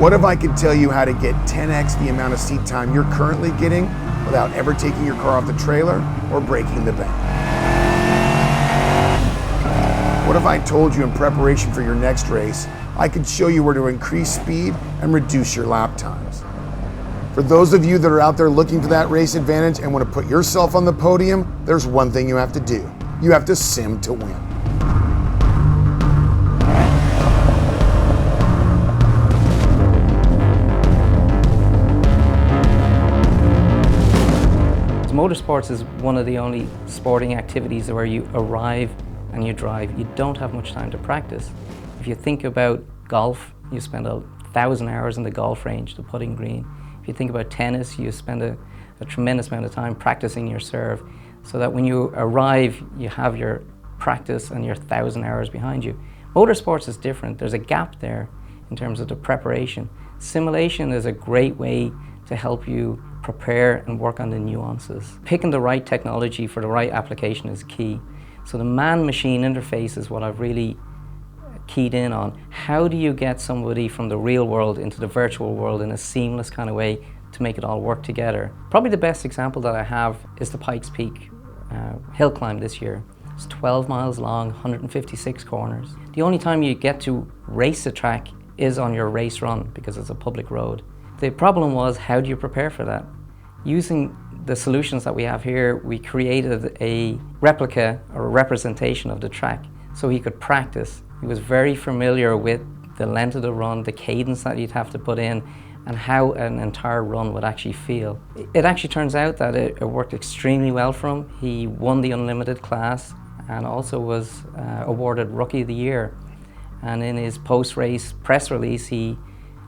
What if I could tell you how to get 10x the amount of seat time you're currently getting without ever taking your car off the trailer or breaking the bank? What if I told you in preparation for your next race, I could show you where to increase speed and reduce your lap times? For those of you that are out there looking for that race advantage and want to put yourself on the podium, there's one thing you have to do. You have to sim to win. Motorsports is one of the only sporting activities where you arrive and you drive. You don't have much time to practice. If you think about golf, you spend 1,000 hours in the golf range, the putting green. If you think about tennis, you spend a tremendous amount of time practicing your serve, so that when you arrive, you have your practice and your 1,000 hours behind you. Motorsports is different. There's a gap there in terms of the preparation. Simulation is a great way to help you prepare and work on the nuances. Picking the right technology for the right application is key. So the man-machine interface is what I've really keyed in on. How do you get somebody from the real world into the virtual world in a seamless kind of way to make it all work together? Probably the best example that I have is the Pikes Peak hill climb this year. It's 12 miles long, 156 corners. The only time you get to race the track is on your race run because it's a public road. The problem was, how do you prepare for that? Using the solutions that we have here, we created a replica or a representation of the track so he could practice. He was very familiar with the length of the run, the cadence that you'd have to put in, and how an entire run would actually feel. It actually turns out that it worked extremely well for him. He won the Unlimited class and also was awarded Rookie of the Year. And in his post-race press release, he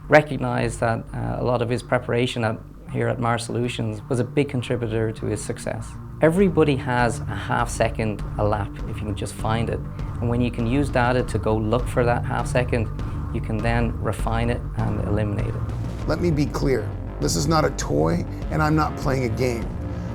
recognized that a lot of his preparation here at Maher Solutions was a big contributor to his success. Everybody has a half second a lap if you can just find it. And when you can use data to go look for that half second, you can then refine it and eliminate it. Let me be clear. This is not a toy and I'm not playing a game.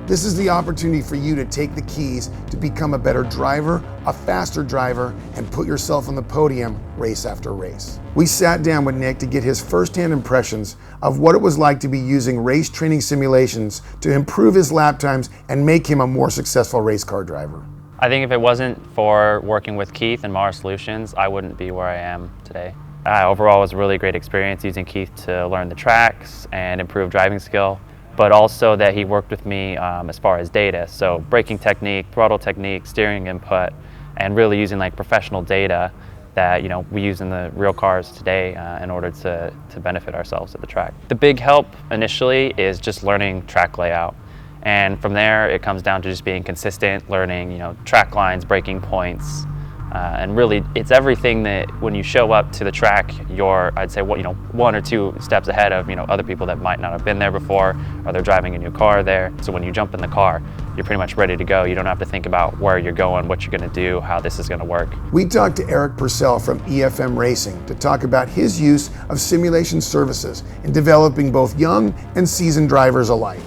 This is the opportunity for you to take the keys to become a better driver, a faster driver, and put yourself on the podium race after race. We sat down with Nick to get his firsthand impressions of what it was like to be using race training simulations to improve his lap times and make him a more successful race car driver. I think if it wasn't for working with Keith and Maher Solutions, I wouldn't be where I am today. Overall, it was a really great experience using Keith to learn the tracks and improve driving skill, but also that he worked with me as far as data. So braking technique, throttle technique, steering input, and really using like professional data that we use in the real cars today in order to benefit ourselves at the track. The big help initially is just learning track layout. And from there, it comes down to just being consistent, learning track lines, braking points, and really it's everything that when you show up to the track, you're, I'd say, one or two steps ahead of other people that might not have been there before, or they're driving a new car there. So when you jump in the car, you're pretty much ready to go. You don't have to think about where you're going, what you're going to do, how this is going to work. We talked to Eric Purcell from EFM Racing to talk about his use of simulation services in developing both young and seasoned drivers alike.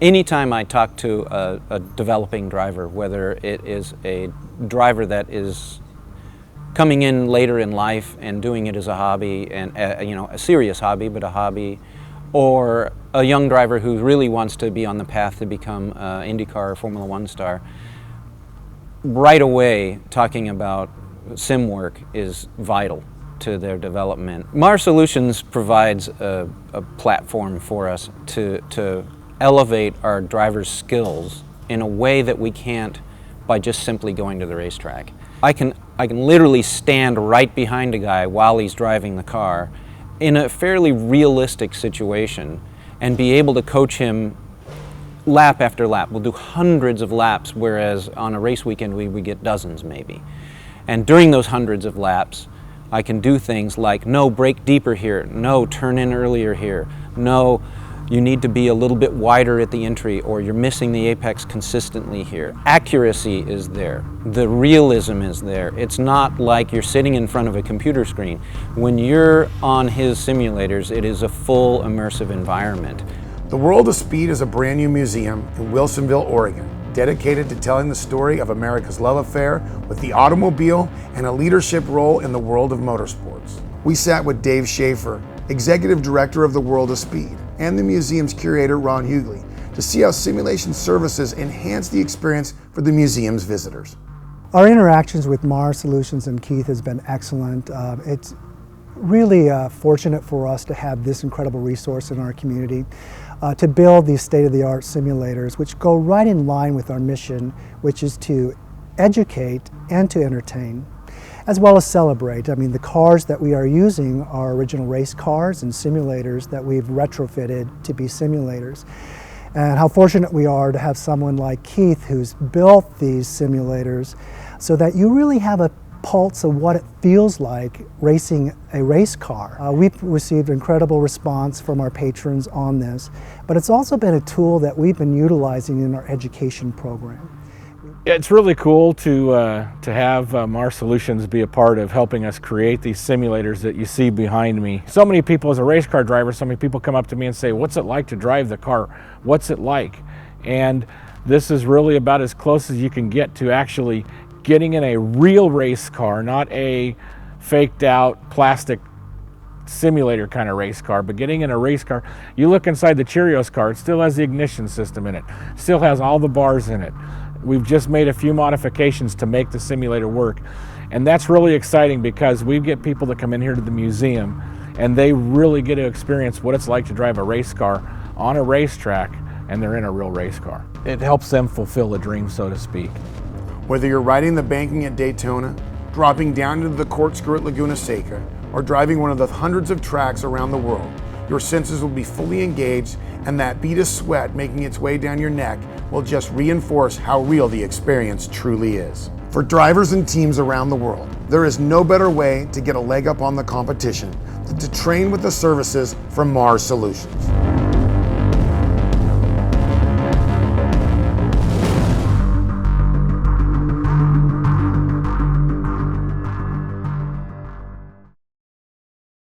Anytime I talk to a developing driver, whether it is a driver that is coming in later in life and doing it as a hobby, and a serious hobby, but a hobby, or a young driver who really wants to be on the path to become an IndyCar or Formula One star, right away talking about sim work is vital to their development. Maher Solutions provides a platform for us to elevate our drivers' skills in a way that we can't by just simply going to the racetrack. I can literally stand right behind a guy while he's driving the car in a fairly realistic situation and be able to coach him lap after lap. We'll do hundreds of laps, whereas on a race weekend we get dozens maybe. And during those hundreds of laps, I can do things like, no, brake deeper here, no, turn in earlier here, no, you need to be a little bit wider at the entry, or you're missing the apex consistently here. Accuracy is there. The realism is there. It's not like you're sitting in front of a computer screen. When you're on his simulators, it is a full immersive environment. The World of Speed is a brand new museum in Wilsonville, Oregon, dedicated to telling the story of America's love affair with the automobile and a leadership role in the world of motorsports. We sat with Dave Schaefer, Executive Director of the World of Speed, and the museum's curator, Ron Hughley, to see how simulation services enhance the experience for the museum's visitors. Our interactions with Maher Solutions and Keith has been excellent. It's really fortunate for us to have this incredible resource in our community to build these state-of-the-art simulators, which go right in line with our mission, which is to educate and to entertain, as well as celebrate. I mean, the cars that we are using are original race cars and simulators that we've retrofitted to be simulators. And how fortunate we are to have someone like Keith who's built these simulators so that you really have a pulse of what it feels like racing a race car. We've received incredible response from our patrons on this, but it's also been a tool that we've been utilizing in our education program. It's really cool to have Maher Solutions be a part of helping us create these simulators that you see behind me. So many people, as a race car driver, so many people come up to me and say, what's it like to drive the car? What's it like? And this is really about as close as you can get to actually getting in a real race car, not a faked out plastic simulator kind of race car, but getting in a race car. You look inside the Cheerios car, it still has the ignition system in it, still has all the bars in it. We've just made a few modifications to make the simulator work. And that's really exciting because we get people that come in here to the museum and they really get to experience what it's like to drive a race car on a racetrack, and they're in a real race car. It helps them fulfill a dream, so to speak. Whether you're riding the banking at Daytona, dropping down into the corkscrew at Laguna Seca, or driving one of the hundreds of tracks around the world, your senses will be fully engaged, and that bead of sweat making its way down your neck will just reinforce how real the experience truly is. For drivers and teams around the world, there is no better way to get a leg up on the competition than to train with the services from Maher Solutions.